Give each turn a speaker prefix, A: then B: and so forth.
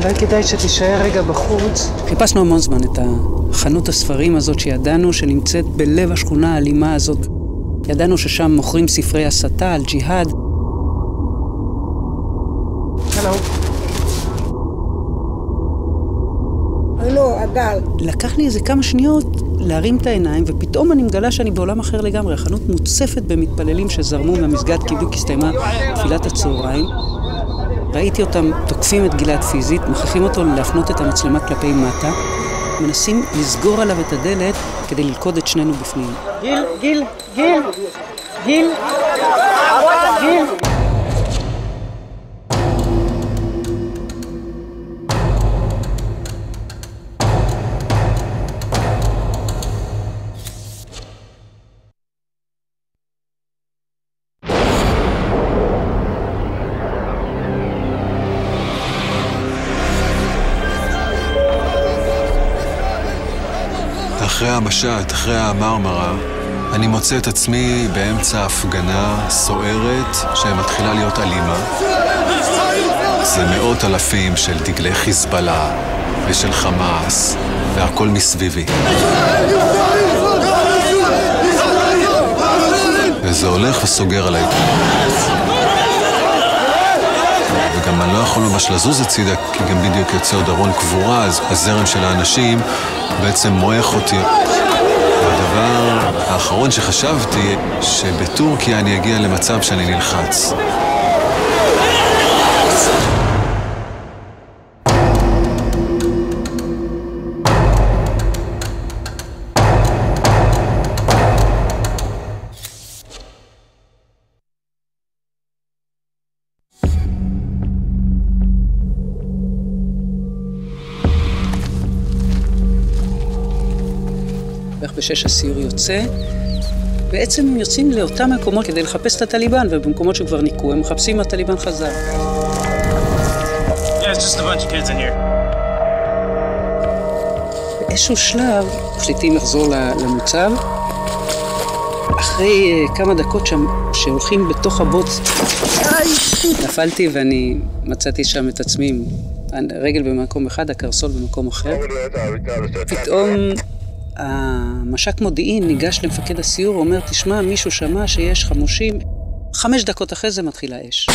A: אולי כדאי שתישאר רגע בחוץ.
B: חיפשנו המון זמן את חנות הספרים הזאת שידענו שנמצאת בלב השכונה האלימה הזאת. ידענו ששם מוכרים ספרי הסתה על ג'יהאד.
C: הלו, אגל.
B: לקח לי איזה כמה שניות להרים את העיניים, ופתאום אני מגלה שאני בעולם אחר לגמרי. החנות מוצפת במתפללים שזרמו מהמסגד כי בדיוק הסתיימה תפילת הצהריים. ראיתי אותם תוקפים את גלעד פיזית, מכריחים אותו להפנות את המצלמה כלפי מטה, מנסים לסגור עליו את הדלת כדי ללכוד את שנינו בפנים.
A: גיל.
D: אחרי המשט, אחרי המרמרה, אני מוצא את עצמי באמצע הפגנה סוערת שמתחילה להיות אלימה. זה מאות אלפים של דגלי חיזבאללה ושל חמאס, והכל מסביבי. וזה הולך וסוגר עליי. וגם אני לא יכול ממש לזוז הצידה, כי גם בדיוק יוצא עוד ארון קבורה, אז הזרם של האנשים בעצם מועך אותי. והדבר האחרון שחשבתי, שבטורקיה אני אגיע למצב שאני נלחץ.
B: בערך ב6 הסיור יוצא, בעצם הם יוצאים לאותם מקומות כדי לחפש את הטליבן, ובמקומות שכבר ניקו, הם מחפשים הטליבן חזר. באיזשהו שלב מחליטים לחזור למוצב. אחרי כמה דקות שם, שהולכים בתוך הבוץ, נפלתי ואני מצאתי שם את עצמי, רגל במקום אחד, הקרסול במקום אחר. פתאום המש"ק מודיעין ניגש למפקד הסיור, אומר, תשמע, מישהו שמע שיש חמושים. 5 דקות אחרי זה מתחילה אש.